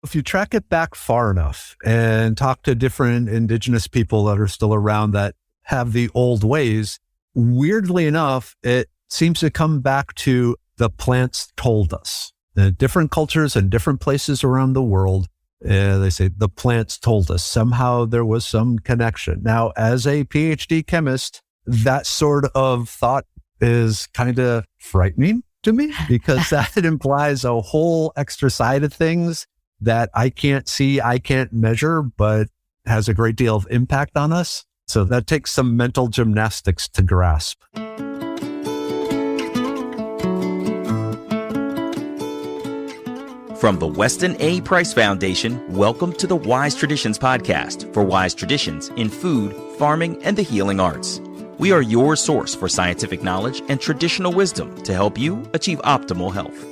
if you track it back far enough and talk to different indigenous people that are still around that have the old ways, weirdly enough, it seems to come back to the plants told us. The different cultures and different places around the world, they say the plants told us. Somehow there was some connection. Now, as a PhD chemist, that sort of thought is kind of frightening to me because that implies a whole extra side of things that I can't see, I can't measure, but has a great deal of impact on us. So that takes some mental gymnastics to grasp. From the Weston A. Price Foundation, welcome to the Wise Traditions podcast for wise traditions in food, farming, and the healing arts. We are your source for scientific knowledge and traditional wisdom to help you achieve optimal health.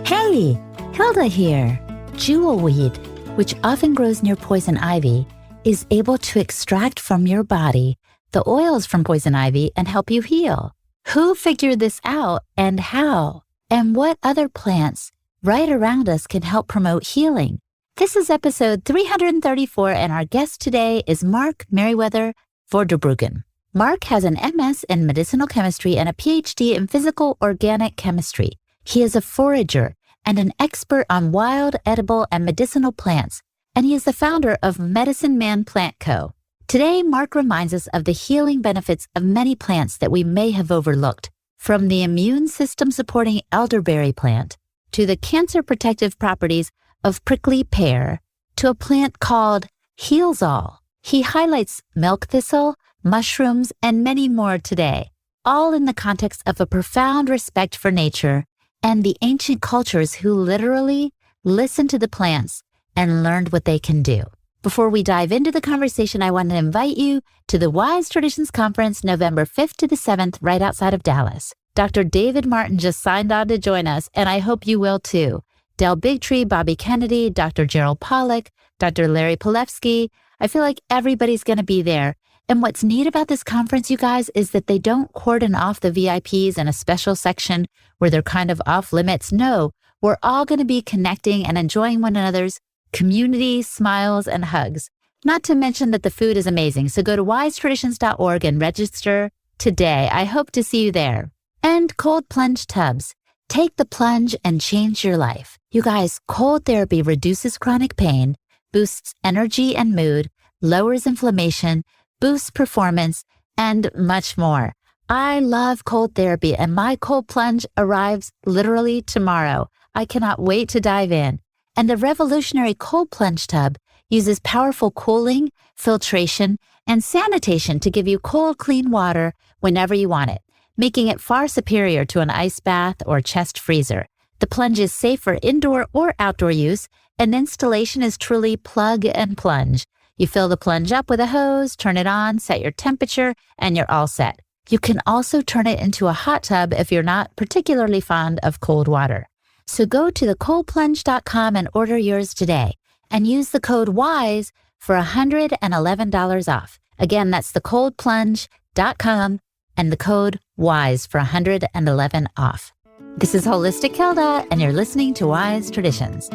Hey, Hilda here. Jewelweed, which often grows near poison ivy, is able to extract from your body the oils from poison ivy and help you heal. Who figured this out and how? And what other plants right around us can help promote healing? This is episode 334, and our guest today is Mark Merriwether Vorderbruggen. Mark has an MS in medicinal chemistry and a PhD in physical organic chemistry. He is a forager and an expert on wild, edible, and medicinal plants, and he is the founder of Medicine Man Plant Co. Today, Mark reminds us of the healing benefits of many plants that we may have overlooked, from the immune system-supporting elderberry plant to the cancer-protective properties of prickly pear to a plant called Heals All. He highlights milk thistle, mushrooms, and many more today, all in the context of a profound respect for nature and the ancient cultures who literally listened to the plants and learned what they can do. Before we dive into the conversation, I want to invite you to the Wise Traditions Conference, November 5th to the 7th, right outside of Dallas. Dr. David Martin just signed on to join us, and I hope you will too. Del Bigtree, Bobby Kennedy, Dr. Gerald Pollack, Dr. Larry Pilevsky. I feel like everybody's going to be there. And what's neat about this conference, you guys, is that they don't cordon off the VIPs in a special section where they're kind of off limits. No, we're all going to be connecting and enjoying one another's community, smiles, and hugs. Not to mention that the food is amazing. So go to wisetraditions.org and register today. I hope to see you there. And cold plunge tubs. Take the plunge and change your life. You guys, cold therapy reduces chronic pain, boosts energy and mood, lowers inflammation, boosts performance, and much more. I love cold therapy, and my cold plunge arrives literally tomorrow. I cannot wait to dive in. And the revolutionary cold plunge tub uses powerful cooling, filtration, and sanitation to give you cold, clean water whenever you want it, making it far superior to an ice bath or chest freezer. The plunge is safe for indoor or outdoor use, and installation is truly plug and plunge. You fill the plunge up with a hose, turn it on, set your temperature, and you're all set. You can also turn it into a hot tub if you're not particularly fond of cold water. So go to thecoldplunge.com and order yours today and use the code WISE for $111 off. Again, that's thecoldplunge.com and the code WISE for $111 off. This is Holistic Hilda, and you're listening to Wise Traditions.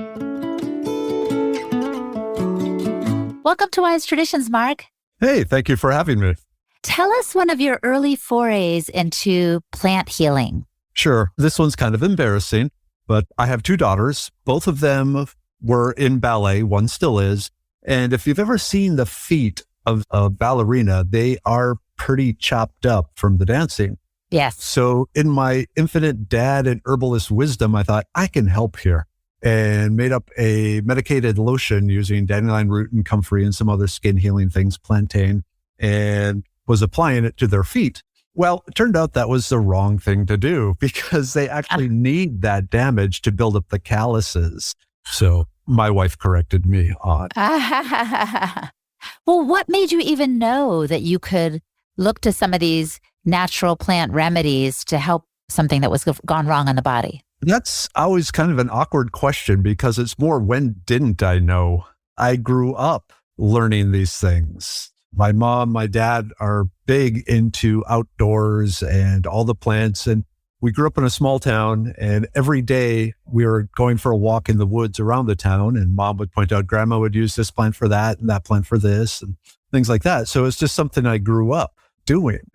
Welcome to Wise Traditions, Mark. Hey, thank you for having me. Tell us one of your early forays into plant healing. Sure. This one's kind of embarrassing, but I have two daughters. Both of them were in ballet. One still is. And if you've ever seen the feet of a ballerina, they are pretty chopped up from the dancing. Yes. So in my infinite dad and herbalist wisdom, I thought I can help here and made up a medicated lotion using dandelion root and comfrey and some other skin healing things, plantain, and was applying it to their feet. Well, it turned out that was the wrong thing to do because they actually need that damage to build up the calluses. So my wife corrected me on. Well, what made you even know that you could look to some of these natural plant remedies to help something that was gone wrong on the body? That's always kind of an awkward question because it's more, when didn't I know? I grew up learning these things. My mom, my dad are big into outdoors and all the plants. And we grew up in a small town, and every day we were going for a walk in the woods around the town, and Mom would point out Grandma would use this plant for that and that plant for this and things like that. So it's just something I grew up doing.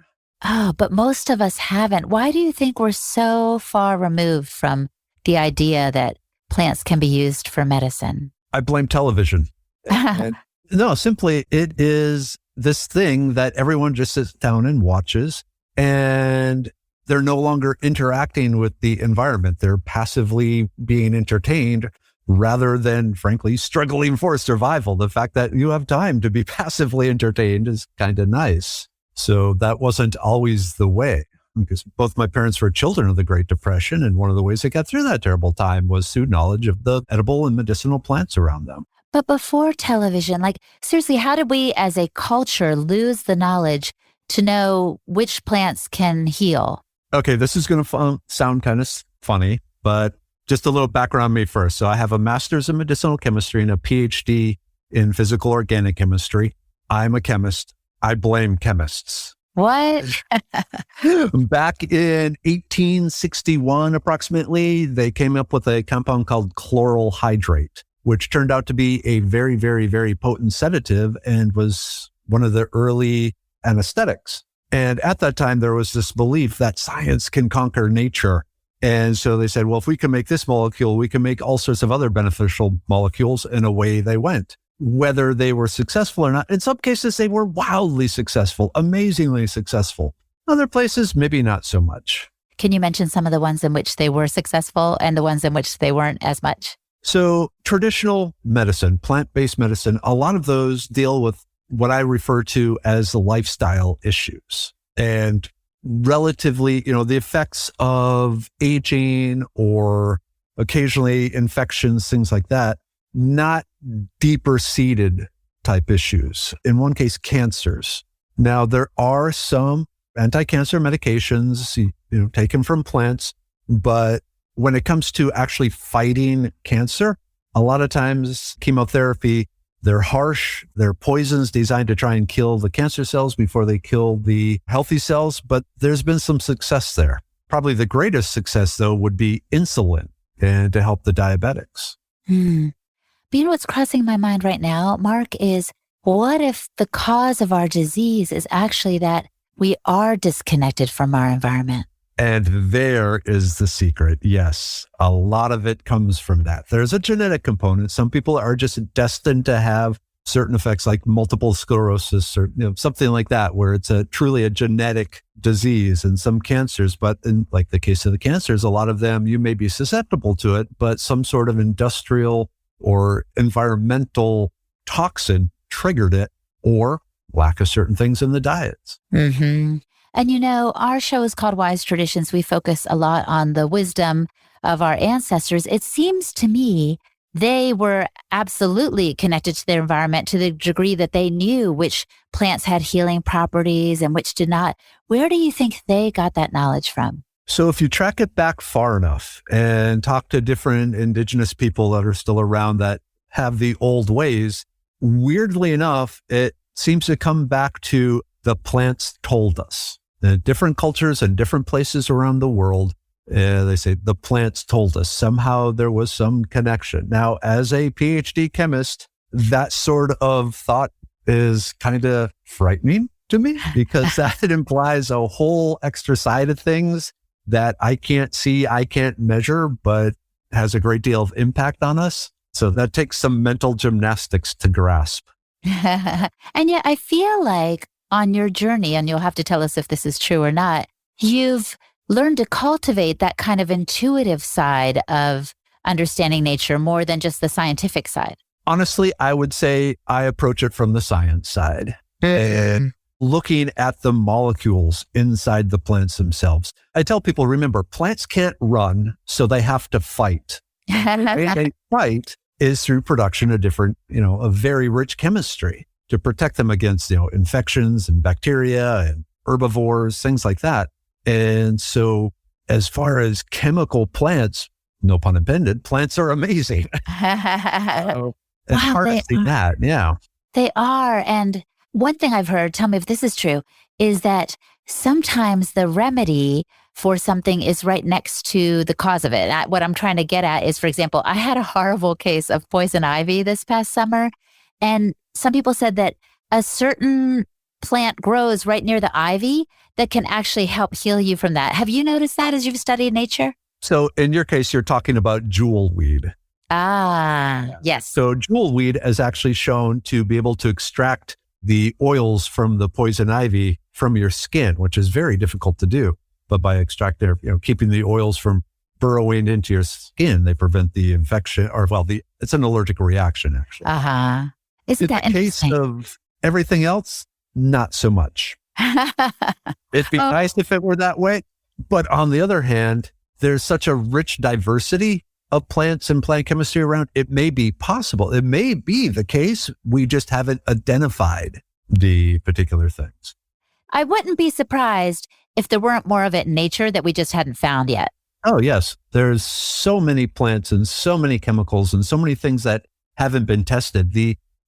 Oh, but most of us haven't. Why do you think we're so far removed from the idea that plants can be used for medicine? I blame television. No, simply it is this thing that everyone just sits down and watches, and they're no longer interacting with the environment. They're passively being entertained rather than, frankly, struggling for survival. The fact that you have time to be passively entertained is kind of nice. So that wasn't always the way, because both my parents were children of the Great Depression, and one of the ways they got through that terrible time was through knowledge of the edible and medicinal plants around them. But before television, like seriously, how did we as a culture lose the knowledge to know which plants can heal? Okay, this is going to sound kind of funny, but just a little background on me first. So I have a master's in medicinal chemistry and a PhD in physical organic chemistry. I'm a chemist. I blame chemists. What? Back in 1861, approximately, they came up with a compound called chloral hydrate, which turned out to be a very, very, very potent sedative and was one of the early anesthetics. And at that time, there was this belief that science can conquer nature. And so they said, well, if we can make this molecule, we can make all sorts of other beneficial molecules, and away they went. Whether they were successful or not, in some cases, they were wildly successful, amazingly successful. Other places, maybe not so much. Can you mention some of the ones in which they were successful and the ones in which they weren't as much? So traditional medicine, plant-based medicine, a lot of those deal with what I refer to as the lifestyle issues, and relatively, the effects of aging or occasionally infections, things like that, not deeper seated type issues. In one case, cancers. Now, there are some anti-cancer medications, taken from plants, but when it comes to actually fighting cancer, a lot of times chemotherapy, they're harsh, they're poisons designed to try and kill the cancer cells before they kill the healthy cells, but there's been some success there. Probably the greatest success, though, would be insulin and to help the diabetics. But you know what's crossing my mind right now, Mark, is what if the cause of our disease is actually that we are disconnected from our environment? And there is the secret. Yes, a lot of it comes from that. There's a genetic component. Some people are just destined to have certain effects like multiple sclerosis or something like that, where it's truly a genetic disease, and some cancers. But in like the case of the cancers, a lot of them, you may be susceptible to it, but some sort of industrial or environmental toxin triggered it, or lack of certain things in the diets. Mm-hmm. And our show is called Wise Traditions. We focus a lot on the wisdom of our ancestors. It seems to me they were absolutely connected to their environment to the degree that they knew which plants had healing properties and which did not. Where do you think they got that knowledge from? So if you track it back far enough and talk to different indigenous people that are still around that have the old ways, weirdly enough, it seems to come back to the plants told us. In different cultures and different places around the world, they say the plants told us. Somehow there was some connection. Now, as a PhD chemist, that sort of thought is kind of frightening to me, because that implies a whole extra side of things that I can't see, I can't measure, but has a great deal of impact on us. So that takes some mental gymnastics to grasp. And yet I feel like on your journey, and you'll have to tell us if this is true or not, you've learned to cultivate that kind of intuitive side of understanding nature more than just the scientific side. Honestly, I would say I approach it from the science side. And looking at the molecules inside the plants themselves. I tell people, remember, plants can't run, so they have to fight. And a fight is through production of different, a very rich chemistry to protect them against, infections and bacteria and herbivores, things like that. And so as far as chemical plants, no pun intended, plants are amazing. So it's hard to see that. Yeah. They are. And one thing I've heard, tell me if this is true, is that sometimes the remedy for something is right next to the cause of it. What I'm trying to get at is, for example, I had a horrible case of poison ivy this past summer. And some people said that a certain plant grows right near the ivy that can actually help heal you from that. Have you noticed that as you've studied nature? So in your case, you're talking about jewelweed. Yes. So jewelweed is actually shown to be able to extract the oils from the poison ivy from your skin, which is very difficult to do. But by extracting, keeping the oils from burrowing into your skin, they prevent the infection, it's an allergic reaction, actually. Isn't that interesting? In the case of everything else, not so much. It'd be nice if it were that way. But on the other hand, there's such a rich diversity of plants and plant chemistry around. It may be possible. It may be the case. We just haven't identified the particular things. I wouldn't be surprised if there weren't more of it in nature that we just hadn't found yet. Oh, yes. There's so many plants and so many chemicals and so many things that haven't been tested.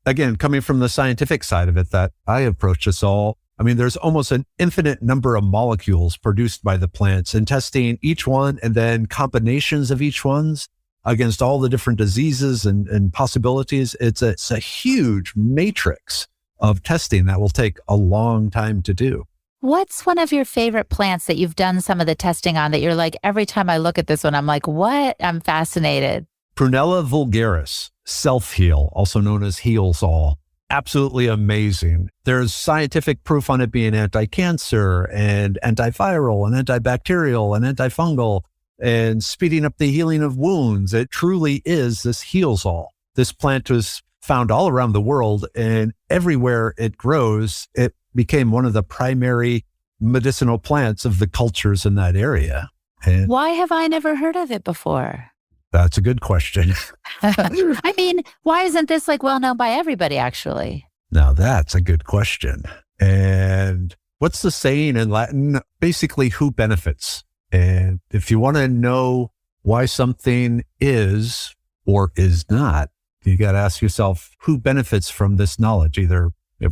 Again, coming from the scientific side of it that I approach this all, there's almost an infinite number of molecules produced by the plants, and testing each one and then combinations of each one's against all the different diseases and possibilities. It's a huge matrix of testing that will take a long time to do. What's one of your favorite plants that you've done some of the testing on that you're like, every time I look at this one, I'm like, what? I'm fascinated. Brunella vulgaris, self-heal, also known as heals all. Absolutely amazing. There's scientific proof on it being anti-cancer and antiviral and antibacterial and antifungal and speeding up the healing of wounds. It truly is this heals all. This plant was found all around the world, and everywhere it grows, it became one of the primary medicinal plants of the cultures in that area. And why have I never heard of it before? That's a good question. Why isn't this well known by everybody, actually? Now that's a good question. And what's the saying in Latin? Basically, who benefits? And if you want to know why something is or is not, you got to ask yourself, who benefits from this knowledge, either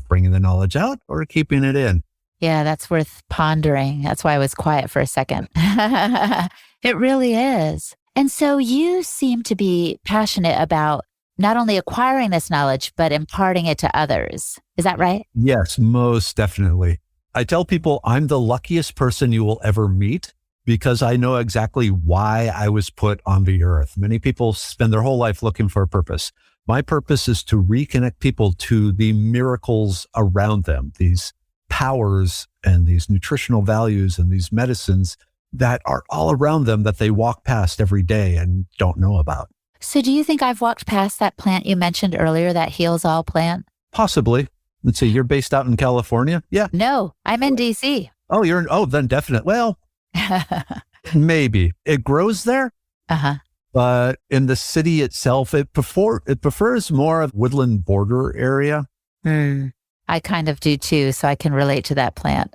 bringing the knowledge out or keeping it in? Yeah, that's worth pondering. That's why I was quiet for a second. It really is. And so you seem to be passionate about not only acquiring this knowledge, but imparting it to others. Is that right? Yes, most definitely. I tell people I'm the luckiest person you will ever meet because I know exactly why I was put on the earth. Many people spend their whole life looking for a purpose. My purpose is to reconnect people to the miracles around them, these powers and these nutritional values and these medicines that are all around them that they walk past every day and don't know about. So do you think I've walked past that plant you mentioned earlier, that heals all plant? Possibly. Let's see, you're based out in California? Yeah. No, I'm in DC. Oh, then definitely. Well, maybe. It grows there. But in the city itself, it prefers more of woodland border area. I kind of do too, so I can relate to that plant.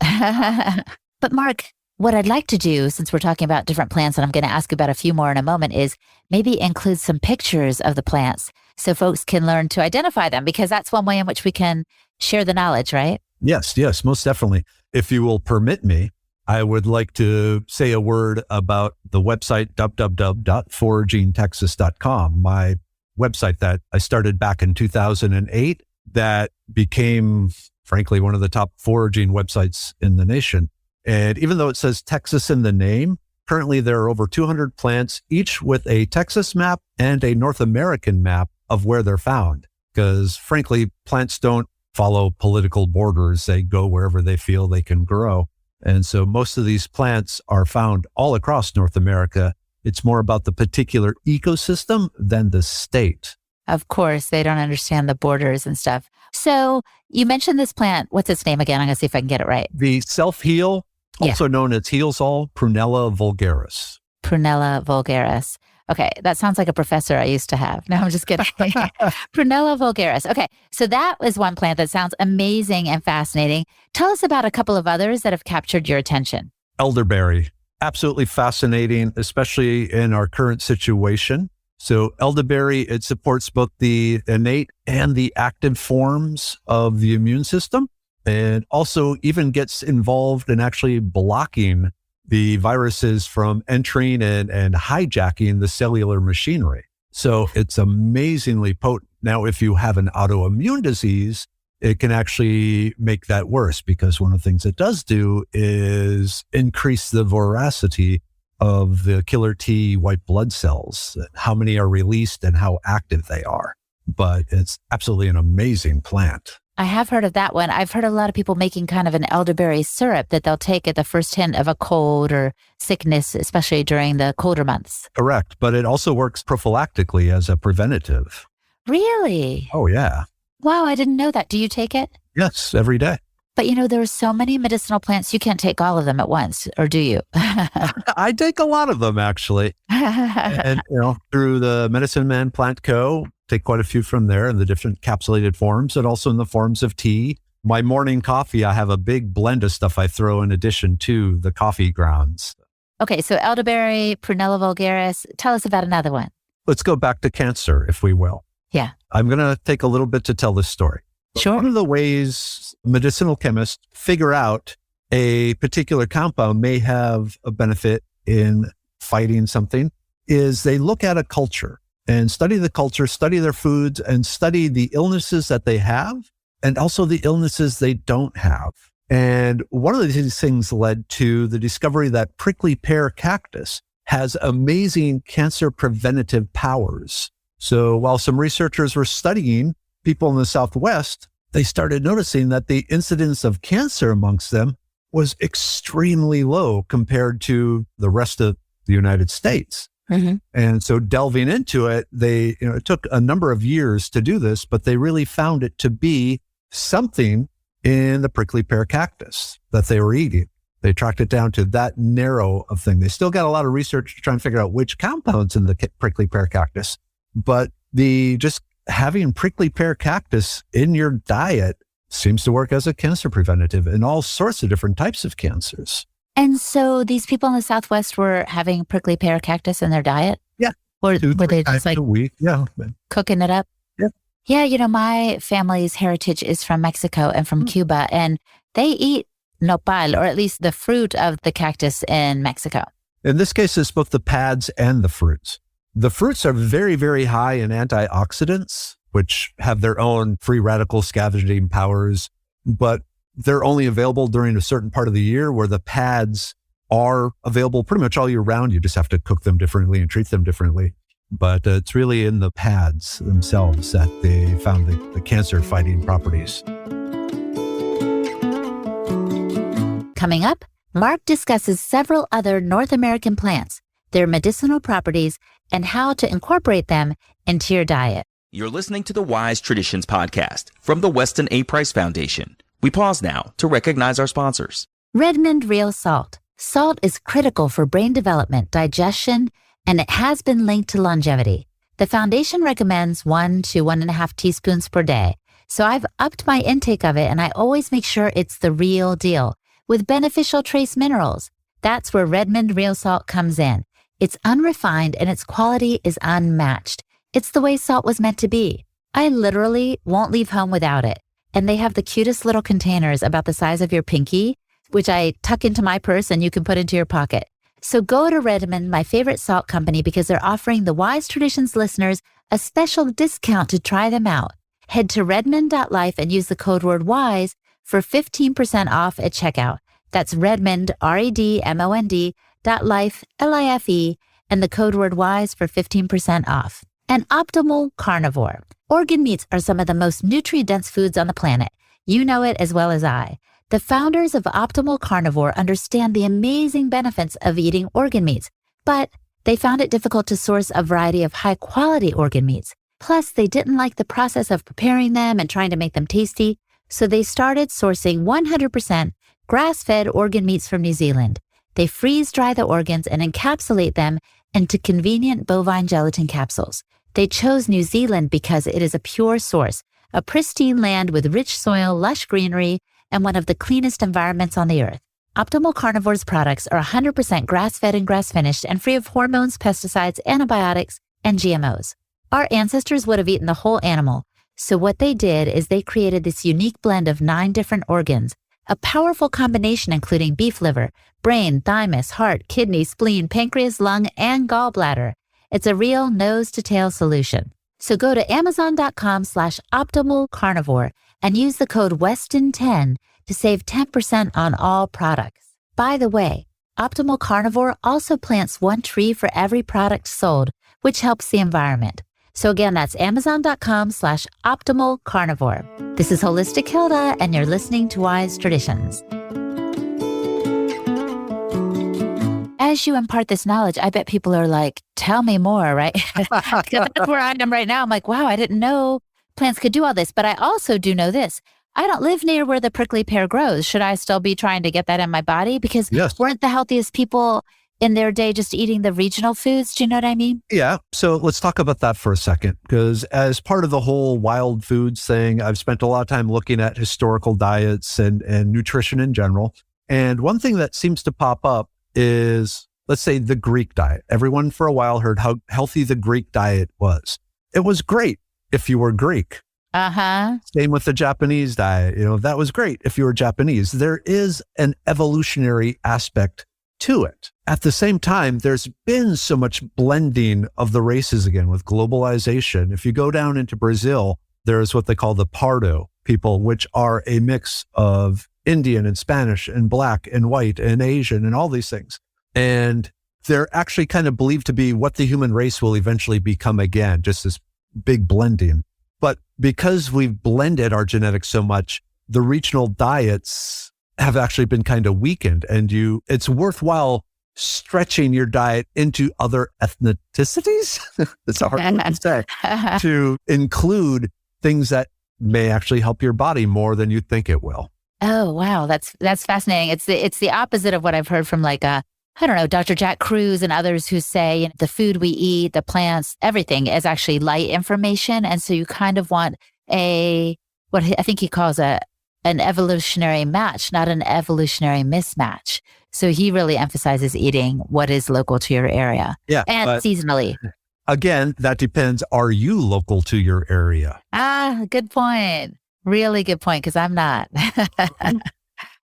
But Mark, what I'd like to do, since we're talking about different plants, and I'm going to ask you about a few more in a moment, is maybe include some pictures of the plants so folks can learn to identify them, because that's one way in which we can share the knowledge, right? Yes, most definitely. If you will permit me, I would like to say a word about the website, DubDubForagingTexas.com, my website that I started back in 2008 that became, frankly, one of the top foraging websites in the nation. And even though it says Texas in the name, currently there are over 200 plants, each with a Texas map and a North American map of where they're found. Because frankly, plants don't follow political borders. They go wherever they feel they can grow. And so most of these plants are found all across North America. It's more about the particular ecosystem than the state. Of course, they don't understand the borders and stuff. So you mentioned this plant. What's its name again? I'm going to see if I can get it right. The self-heal, also known as heals all, Prunella vulgaris. Prunella vulgaris. Okay, that sounds like a professor I used to have. No, I'm just kidding. Prunella vulgaris. Okay, so that was one plant that sounds amazing and fascinating. Tell us about a couple of others that have captured your attention. Elderberry. Absolutely fascinating, especially in our current situation. So elderberry, it supports both the innate and the active forms of the immune system, and also even gets involved in actually blocking the viruses from entering and hijacking the cellular machinery. So it's amazingly potent. Now, if you have an autoimmune disease, it can actually make that worse, because one of the things it does do is increase the voracity of the killer T white blood cells, how many are released and how active they are. But it's absolutely an amazing plant. I have heard of that one. I've heard a lot of people making kind of an elderberry syrup that they'll take at the first hint of a cold or sickness, especially during the colder months. Correct. But it also works prophylactically as a preventative. Really? Oh, yeah. Wow, I didn't know that. Do you take it? Yes, every day. But there are so many medicinal plants, you can't take all of them at once, or do you? I take a lot of them, actually. And, through the Medicine Man Plant Co., take quite a few from there in the different capsulated forms, and also in the forms of tea. My morning coffee, I have a big blend of stuff I throw in addition to the coffee grounds. Okay, so elderberry, Brunella vulgaris. Tell us about another one. Let's go back to cancer, if we will. Yeah. I'm going to take a little bit to tell this story. Sure. One of the ways medicinal chemists figure out a particular compound may have a benefit in fighting something is they look at a culture and study the culture, study their foods, and study the illnesses that they have and also the illnesses they don't have. And one of these things led to the discovery that prickly pear cactus has amazing cancer preventative powers. So while some researchers were studying people in the Southwest, they started noticing that the incidence of cancer amongst them was extremely low compared to the rest of the United States. Mm-hmm. And so delving into it, it took a number of years to do this, but they really found it to be something in the prickly pear cactus that they were eating. They tracked it down to that narrow of thing. They still got a lot of research to try and figure out which compounds in the prickly pear cactus, but just having prickly pear cactus in your diet seems to work as a cancer preventative in all sorts of different types of cancers. And so these people in the Southwest were having prickly pear cactus in their diet? Yeah. Or were they just a week? Yeah. Cooking it up? Yeah. Yeah, my family's heritage is from Mexico and from Cuba, and they eat nopal, or at least the fruit of the cactus in Mexico. In this case, it's both the pads and the fruits. The fruits are very, very high in antioxidants, which have their own free radical scavenging powers, but they're only available during a certain part of the year, where the pads are available pretty much all year round. You just have to cook them differently and treat them differently. But it's really in the pads themselves that they found the cancer-fighting properties. Coming up, Mark discusses several other North American plants, their medicinal properties, and how to incorporate them into your diet. You're listening to the Wise Traditions podcast from the Weston A. Price Foundation. We pause now to recognize our sponsors. Redmond Real Salt. Salt is critical for brain development, digestion, and it has been linked to longevity. The foundation recommends 1 to 1.5 teaspoons per day. So I've upped my intake of it, and I always make sure it's the real deal with beneficial trace minerals. That's where Redmond Real Salt comes in. It's unrefined and its quality is unmatched. It's the way salt was meant to be. I literally won't leave home without it. And they have the cutest little containers about the size of your pinky, which I tuck into my purse and you can put into your pocket. So go to Redmond, my favorite salt company, because they're offering the Wise Traditions listeners a special discount to try them out. Head to redmond.life and use the code word WISE for 15% off at checkout. That's Redmond, REDMOND.life, LIFE, and the code word WISE for 15% off. An optimal carnivore. Organ meats are some of the most nutrient-dense foods on the planet. You know it as well as I. The founders of Optimal Carnivore understand the amazing benefits of eating organ meats, but they found it difficult to source a variety of high-quality organ meats. Plus, they didn't like the process of preparing them and trying to make them tasty, so they started sourcing 100% grass-fed organ meats from New Zealand. They freeze-dry the organs and encapsulate them into convenient bovine gelatin capsules. They chose New Zealand because it is a pure source, a pristine land with rich soil, lush greenery, and one of the cleanest environments on the earth. Optimal Carnivore's products are 100% grass-fed and grass-finished and free of hormones, pesticides, antibiotics, and GMOs. Our ancestors would have eaten the whole animal, so what they did is they created this unique blend of 9 different organs, a powerful combination including beef liver, brain, thymus, heart, kidney, spleen, pancreas, lung, and gallbladder. It's a real nose-to-tail solution. So go to Amazon.com/optimalcarnivore and use the code Weston10 to save 10% on all products. By the way, Optimal Carnivore also plants one tree for every product sold, which helps the environment. So again, that's Amazon.com/optimalcarnivore. This is Holistic Hilda, and you're listening to Wise Traditions. As you impart this knowledge, I bet people are like, tell me more, right? Because that's where I am right now. I'm like, wow, I didn't know plants could do all this. But I also do know this. I don't live near where the prickly pear grows. Should I still be trying to get that in my body? Because weren't the healthiest people in their day just eating the regional foods? Do you know what I mean? Yeah. So let's talk about that for a second, because as part of the whole wild foods thing, I've spent a lot of time looking at historical diets and nutrition in general. And one thing that seems to pop up is, let's say, the Greek diet. Everyone for a while heard how healthy the Greek diet was. It was great if you were Greek. Same with the Japanese diet. That was great if you were Japanese. There is an evolutionary aspect to it. At the same time, there's been so much blending of the races again with globalization. If you go down into Brazil, there's what they call the Pardo people, which are a mix of Indian and Spanish and black and white and Asian and all these things. And they're actually kind of believed to be what the human race will eventually become again, just this big blending. But because we've blended our genetics so much, the regional diets have actually been kind of weakened, and it's worthwhile stretching your diet into other ethnicities. It's a hard word to say, to include things that may actually help your body more than you think it will. Oh, wow. That's fascinating. It's the opposite of what I've heard from Dr. Jack Kruse and others who say the food we eat, the plants, everything is actually light information. And so you kind of want what I think he calls an evolutionary match, not an evolutionary mismatch. So he really emphasizes eating what is local to your area. Yeah. And seasonally. Again, that depends. Are you local to your area? Good point. Really good point, because I'm not.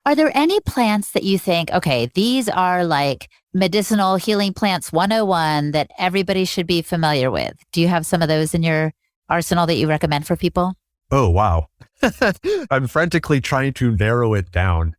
Are there any plants that you think, okay, these are like medicinal healing plants 101 that everybody should be familiar with? Do you have some of those in your arsenal that you recommend for people? Oh, wow. I'm frantically trying to narrow it down.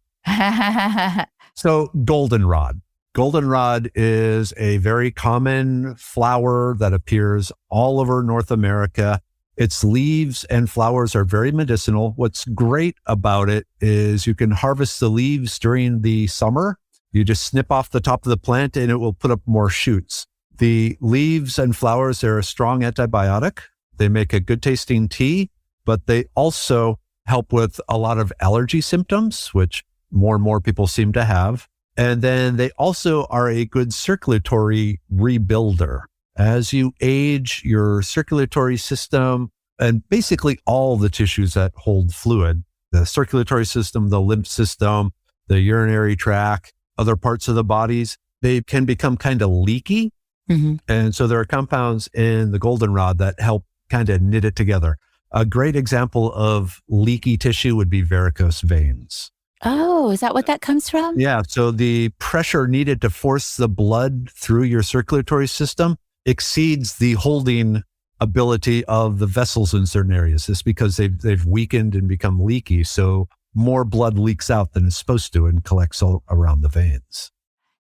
So goldenrod. Goldenrod is a very common flower that appears all over North America. Its leaves and flowers are very medicinal. What's great about it is you can harvest the leaves during the summer. You just snip off the top of the plant and it will put up more shoots. The leaves and flowers are a strong antibiotic. They make a good tasting tea, but they also help with a lot of allergy symptoms, which more and more people seem to have. And then they also are a good circulatory rebuilder. As you age, your circulatory system and basically all the tissues that hold fluid, the circulatory system, the lymph system, the urinary tract, other parts of the bodies, they can become kind of leaky. Mm-hmm. And so there are compounds in the goldenrod that help kind of knit it together. A great example of leaky tissue would be varicose veins. Oh, is that what that comes from? Yeah. So the pressure needed to force the blood through your circulatory system exceeds the holding ability of the vessels in certain areas. It's because they've weakened and become leaky. So more blood leaks out than it's supposed to and collects all around the veins.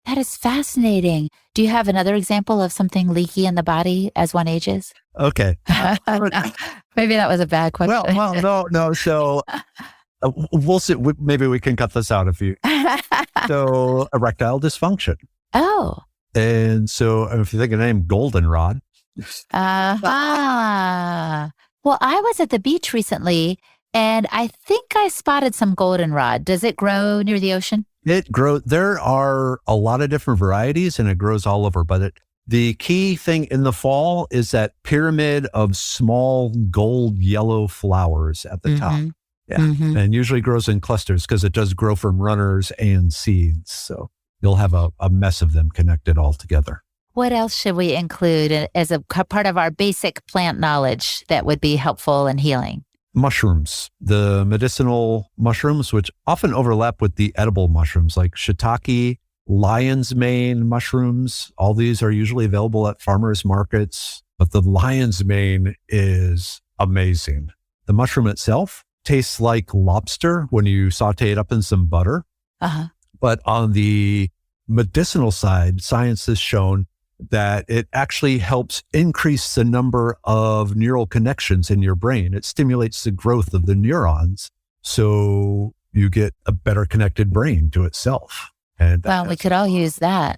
That is fascinating. Do you have another example of something leaky in the body as one ages? Okay. Maybe that was a bad question. Well, no. So we'll see. Maybe we can cut this out if you. So erectile dysfunction. Oh. And so if you think of the name goldenrod. Well, I was at the beach recently and I think I spotted some goldenrod. Does it grow near the ocean? It grows. There are a lot of different varieties and it grows all over. But the key thing in the fall is that pyramid of small gold yellow flowers at the top. Yeah. Mm-hmm. And usually grows in clusters because it does grow from runners and seeds. So you'll have a mess of them connected all together. What else should we include as a part of our basic plant knowledge that would be helpful and healing? mushrooms, the medicinal mushrooms, which often overlap with the edible mushrooms like shiitake, lion's mane mushrooms. All these are usually available at farmers markets, but the lion's mane is amazing. The mushroom itself tastes like lobster when you saute it up in some butter. Uh-huh. But on the medicinal side, science has shown that it actually helps increase the number of neural connections in your brain. It stimulates the growth of the neurons, so you get a better connected brain to itself. And Well, we could all use that.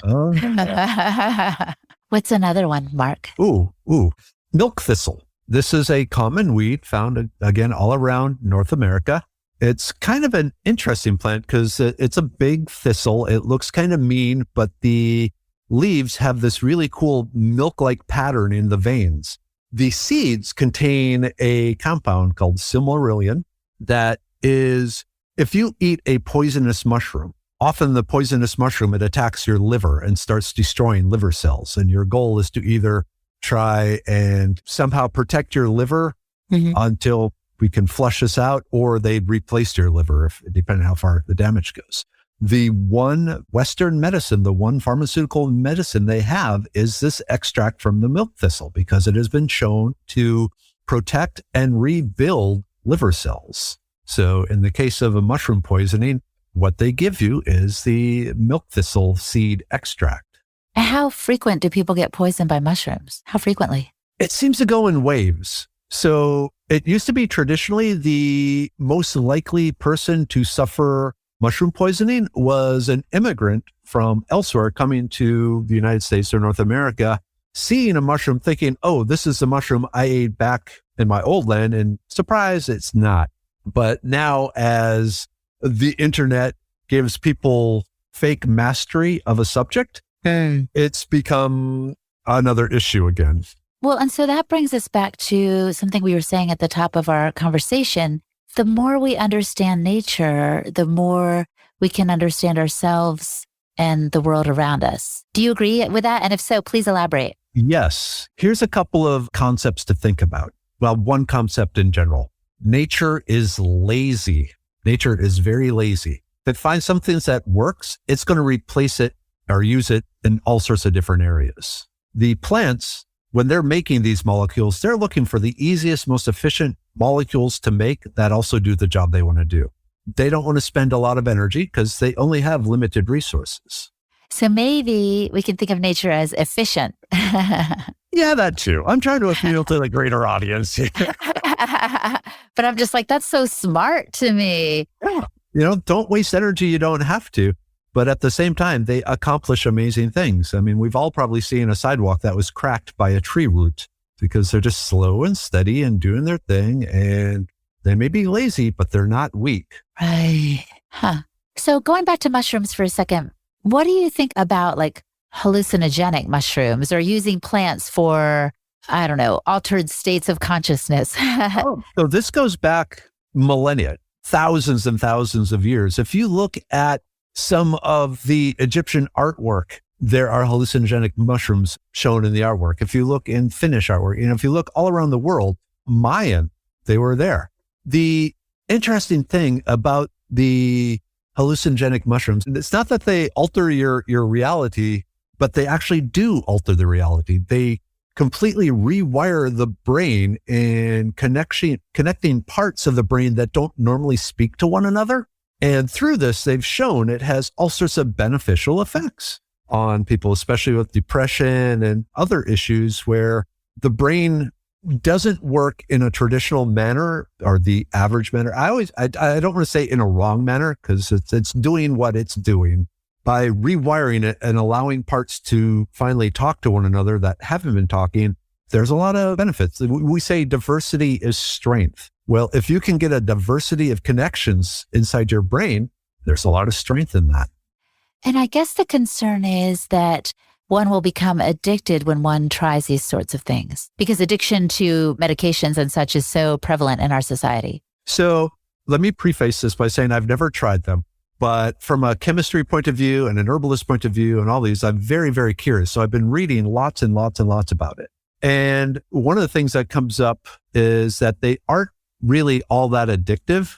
What's another one, Mark? Milk thistle. This is a common weed found, again, all around North America. It's kind of an interesting plant because it's a big thistle. It looks kind of mean, but the leaves have this really cool milk-like pattern in the veins. The seeds contain a compound called silmarillion that is, if you eat a poisonous mushroom, often the poisonous mushroom, it attacks your liver and starts destroying liver cells. And your goal is to either try and somehow protect your liver until we can flush this out, or they'd replace your liver, depending on how far the damage goes. The one Western medicine, the one pharmaceutical medicine they have is this extract from the milk thistle, because it has been shown to protect and rebuild liver cells. So in the case of a mushroom poisoning, what they give you is the milk thistle seed extract. How frequent do people get poisoned by mushrooms? How frequently? It seems to go in waves. So it used to be traditionally the most likely person to suffer mushroom poisoning was an immigrant from elsewhere coming to the United States or North America, seeing a mushroom thinking, oh, this is the mushroom I ate back in my old land, and surprise, it's not. But now as the internet gives people fake mastery of a subject, it's become another issue again. Well, and so that brings us back to something we were saying at the top of our conversation. The more we understand nature, the more we can understand ourselves and the world around us. Do you agree with that? And if so, please elaborate. Yes. Here's a couple of concepts to think about. Well, one concept in general. Nature is lazy. Nature is very lazy. If it finds something that works, it's going to replace it or use it in all sorts of different areas. The plants, when they're making these molecules, they're looking for the easiest, most efficient molecules to make that also do the job they want to do. They don't want to spend a lot of energy because they only have limited resources. So maybe we can think of nature as efficient. Yeah, that too. I'm trying to appeal to the greater audience here. But I'm just like, that's so smart to me. Yeah. Don't waste energy you don't have to. But at the same time, they accomplish amazing things. I mean, we've all probably seen a sidewalk that was cracked by a tree root because they're just slow and steady and doing their thing. And they may be lazy, but they're not weak. Right. Huh. So going back to mushrooms for a second, what do you think about like hallucinogenic mushrooms or using plants for, I don't know, altered states of consciousness? So this goes back millennia, thousands and thousands of years. If you look at some of the Egyptian artwork, there are hallucinogenic mushrooms shown in the artwork. If you look in Finnish artwork, if you look all around the world, Mayan, they were there. The interesting thing about the hallucinogenic mushrooms, it's not that they alter your reality, but they actually do alter the reality. They completely rewire the brain and connecting parts of the brain that don't normally speak to one another. And through this, they've shown it has all sorts of beneficial effects on people, especially with depression and other issues where the brain doesn't work in a traditional manner or the average manner. I don't want to say in a wrong manner because it's doing what it's doing. By rewiring it and allowing parts to finally talk to one another that haven't been talking, there's a lot of benefits. We say diversity is strength. Well, if you can get a diversity of connections inside your brain, there's a lot of strength in that. And I guess the concern is that one will become addicted when one tries these sorts of things because addiction to medications and such is so prevalent in our society. So let me preface this by saying I've never tried them, but from a chemistry point of view and an herbalist point of view and all these, I'm very, very curious. So I've been reading lots and lots and lots about it. And one of the things that comes up is that they aren't really all that addictive.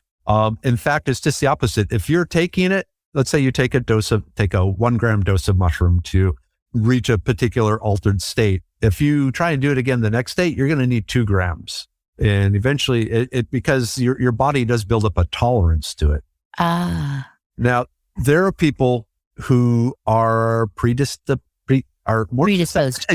In fact, it's just the opposite. If you're taking it, let's say you take a 1 gram dose of mushroom to reach a particular altered state. If you try and do it again the next day, you're going to need 2 grams. And eventually because your body does build up a tolerance to it. Now, there are people who are more predisposed.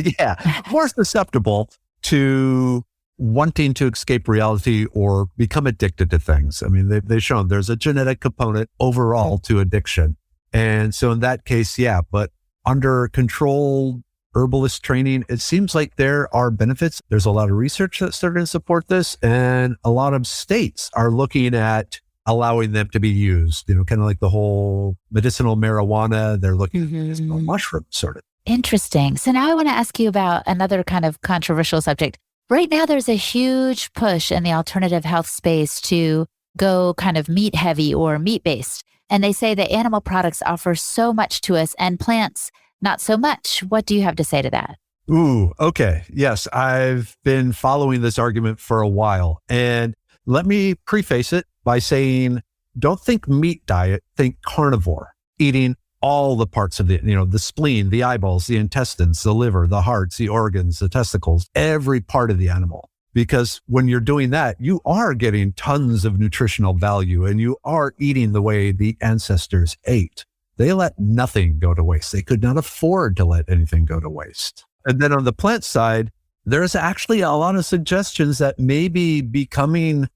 More susceptible to wanting to escape reality or become addicted to things. I mean, they've shown there's a genetic component overall to addiction. And so in that case, but under controlled herbalist training, it seems like there are benefits. There's a lot of research that's starting to support this, and a lot of states are looking at allowing them to be used, kind of like the whole medicinal marijuana. They're looking at medicinal mushrooms, sort of. Interesting. So now I want to ask you about another kind of controversial subject. Right now, there's a huge push in the alternative health space to go kind of meat heavy or meat based. And they say that animal products offer so much to us and plants, not so much. What do you have to say to that? Ooh, okay. Yes, I've been following this argument for a while. And let me preface it by saying, don't think meat diet, think carnivore, eating all the parts of the spleen, the eyeballs, the intestines, the liver, the hearts, the organs, the testicles, every part of the animal. Because when you're doing that, you are getting tons of nutritional value and you are eating the way the ancestors ate. They let nothing go to waste. They could not afford to let anything go to waste. And then on the plant side, there's actually a lot of suggestions that maybe becoming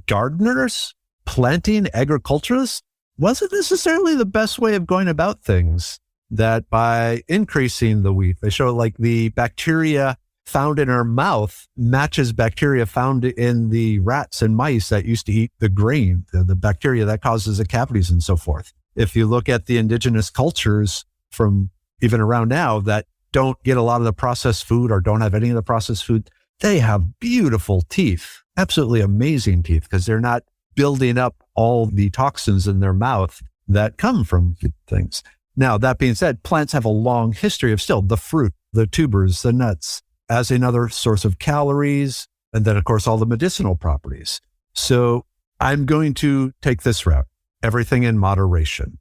gardeners, planting agriculturists, wasn't necessarily the best way of going about things. That by increasing the wheat, they show like the bacteria found in our mouth matches bacteria found in the rats and mice that used to eat the grain, the bacteria that causes the cavities and so forth. If you look at the indigenous cultures from even around now that don't get a lot of the processed food or don't have any of the processed food, they have beautiful teeth, absolutely amazing teeth, because they're not building up all the toxins in their mouth that come from things. Now, that being said, plants have a long history of still the fruit, the tubers, the nuts as another source of calories, and then, of course, all the medicinal properties. So I'm going to take this route, everything in moderation.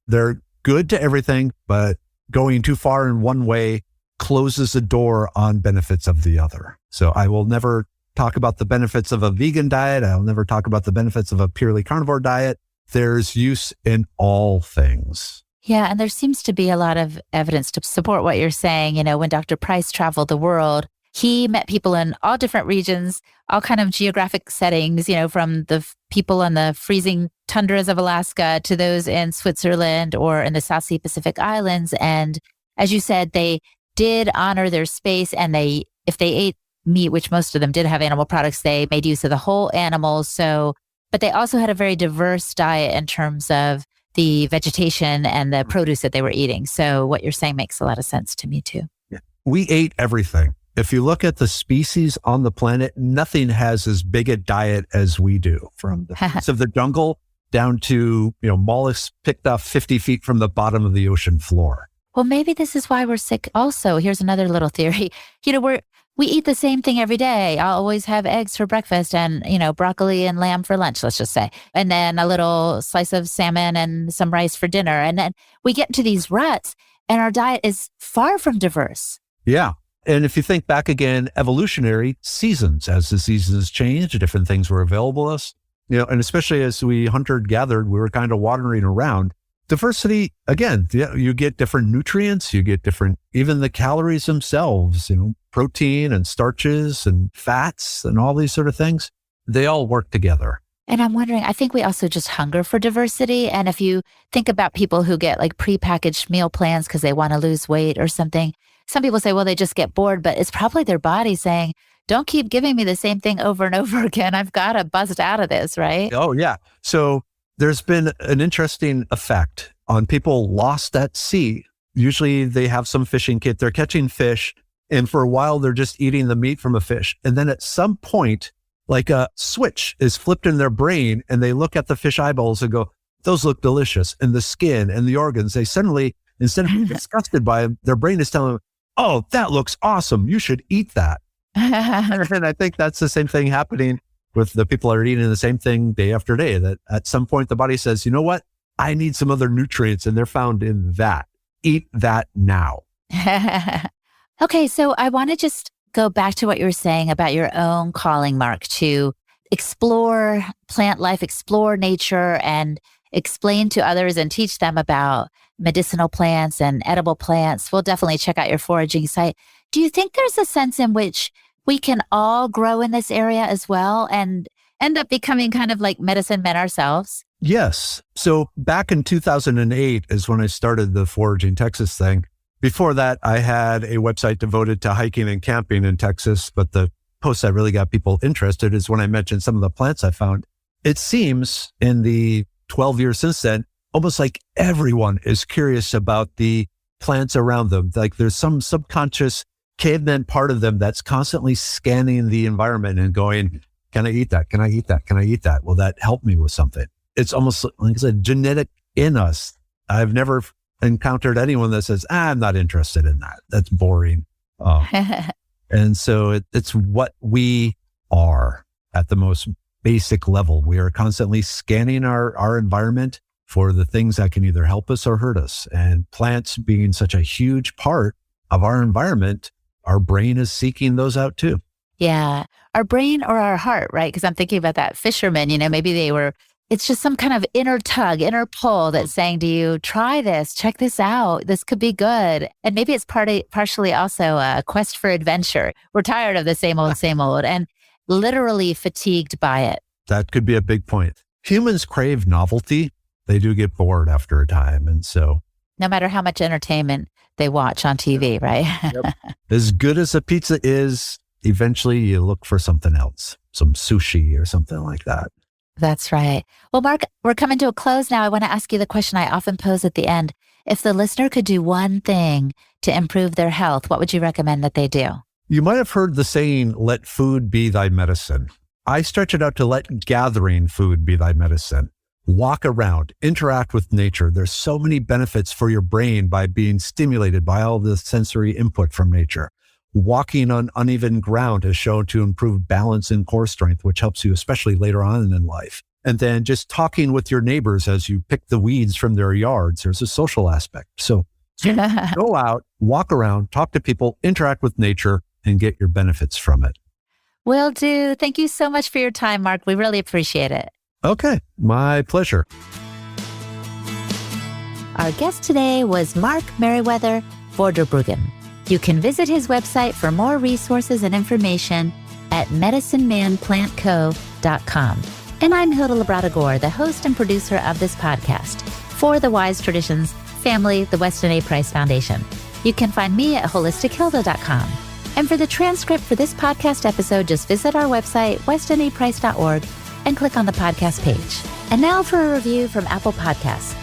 They're good to everything, but going too far in one way closes the door on benefits of the other. So I will never talk about the benefits of a vegan diet. I'll never talk about the benefits of a purely carnivore diet. There's use in all things. Yeah, and there seems to be a lot of evidence to support what you're saying. When Dr. Price traveled the world, he met people in all different regions, all kind of geographic settings, from the people on the freezing tundras of Alaska to those in Switzerland or in the South Sea Pacific Islands. And as you said, they did honor their space, and if they ate meat, which most of them did have animal products, they made use of the whole animal. But they also had a very diverse diet in terms of the vegetation and the produce that they were eating. So what you're saying makes a lot of sense to me too. Yeah. We ate everything. If you look at the species on the planet, nothing has as big a diet as we do, from the fruits of the jungle down to, mollusks picked off 50 feet from the bottom of the ocean floor. Well, maybe this is why we're sick also. Here's another little theory. We eat the same thing every day. I'll always have eggs for breakfast and, broccoli and lamb for lunch, let's just say. And then a little slice of salmon and some rice for dinner. And then we get into these ruts and our diet is far from diverse. Yeah. And if you think back again, evolutionary seasons, as the seasons changed, different things were available to us, and especially as we hunted gathered, we were kind of wandering around. Diversity, again, you get different nutrients, you get different, even the calories themselves, protein and starches and fats and all these sort of things, they all work together. And I'm wondering, I think we also just hunger for diversity. And if you think about people who get like prepackaged meal plans because they want to lose weight or something, some people say, well, they just get bored, but it's probably their body saying, don't keep giving me the same thing over and over again. I've got to bust out of this, right? Oh, yeah. So there's been an interesting effect on people lost at sea. Usually they have some fishing kit, they're catching fish, and for a while they're just eating the meat from a fish. And then at some point, like a switch is flipped in their brain and they look at the fish eyeballs and go, those look delicious. And the skin and the organs, they suddenly, instead of being disgusted by them, their brain is telling them, oh, that looks awesome. You should eat that. And I think that's the same thing happening with the people that are eating the same thing day after day, that at some point the body says, you know what? I need some other nutrients, and they're found in that. Eat that now. Okay, so I want to just go back to what you were saying about your own calling, Mark, to explore plant life, explore nature, and explain to others and teach them about medicinal plants and edible plants. We'll definitely check out your foraging site. Do you think there's a sense in which we can all grow in this area as well and end up becoming kind of like medicine men ourselves? Yes. So back in 2008 is when I started the Foraging Texas thing. Before that, I had a website devoted to hiking and camping in Texas, but the post that really got people interested is when I mentioned some of the plants I found. It seems in the 12 years since then, almost like everyone is curious about the plants around them. Like there's some subconscious caveman part of them that's constantly scanning the environment and going, can I eat that? Can I eat that? Can I eat that? Will that help me with something? It's almost like I said, genetic in us. I've never encountered anyone that says, I'm not interested in that. That's boring. And so it's what we are at the most basic level. We are constantly scanning our environment for the things that can either help us or hurt us. And plants being such a huge part of our environment, our brain is seeking those out too. Yeah. Our brain or our heart, right? Because I'm thinking about that fisherman, maybe it's just some kind of inner tug, inner pull that's saying to you, try this, check this out. This could be good. And maybe it's partially also a quest for adventure. We're tired of the same old, and literally fatigued by it. That could be a big point. Humans crave novelty. They do get bored after a time. And so no matter how much entertainment they watch on TV, right? Yep. As good as a pizza is, eventually you look for something else, some sushi or something like that. That's right. Well, Mark, we're coming to a close now. I want to ask you the question I often pose at the end. If the listener could do one thing to improve their health, what would you recommend that they do? You might have heard the saying, let food be thy medicine. I stretch it out to let gathering food be thy medicine. Walk around, interact with nature. There's so many benefits for your brain by being stimulated by all the sensory input from nature. Walking on uneven ground has shown to improve balance and core strength, which helps you especially later on in life. And then just talking with your neighbors as you pick the weeds from their yards, there's a social aspect. So go out, walk around, talk to people, interact with nature, and get your benefits from it. Will do. Thank you so much for your time, Mark. We really appreciate it. Okay, my pleasure. Our guest today was Mark Merriwether Vorderbruggen. You can visit his website for more resources and information at medicinemanplantco.com. And I'm Hilda Labrada-Gore, the host and producer of this podcast for the Wise Traditions Family, the Weston A. Price Foundation. You can find me at holistichilda.com. And for the transcript for this podcast episode, just visit our website, westonaprice.org, and click on the podcast page. And now for a review from Apple Podcasts.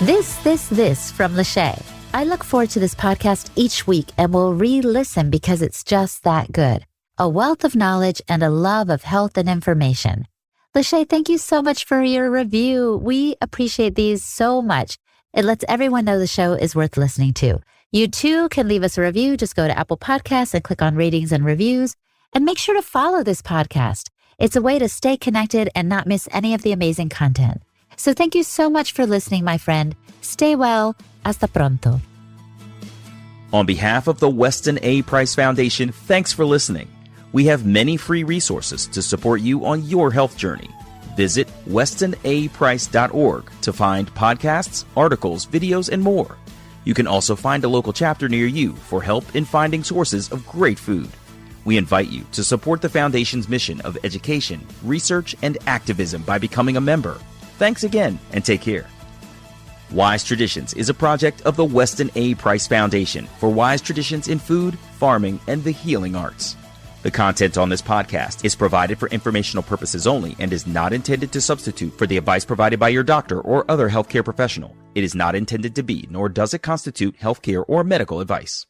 This from Lachey. I look forward to this podcast each week and will re-listen because it's just that good. A wealth of knowledge and a love of health and information. Lachey, thank you so much for your review. We appreciate these so much. It lets everyone know the show is worth listening to. You too can leave us a review. Just go to Apple Podcasts and click on ratings and reviews. And make sure to follow this podcast. It's a way to stay connected and not miss any of the amazing content. So thank you so much for listening, my friend. Stay well. Hasta pronto. On behalf of the Weston A. Price Foundation, thanks for listening. We have many free resources to support you on your health journey. Visit westonaprice.org to find podcasts, articles, videos, and more. You can also find a local chapter near you for help in finding sources of great food. We invite you to support the Foundation's mission of education, research, and activism by becoming a member. Thanks again, and take care. Wise Traditions is a project of the Weston A. Price Foundation for wise traditions in food, farming, and the healing arts. The content on this podcast is provided for informational purposes only and is not intended to substitute for the advice provided by your doctor or other healthcare professional. It is not intended to be, nor does it constitute healthcare or medical advice.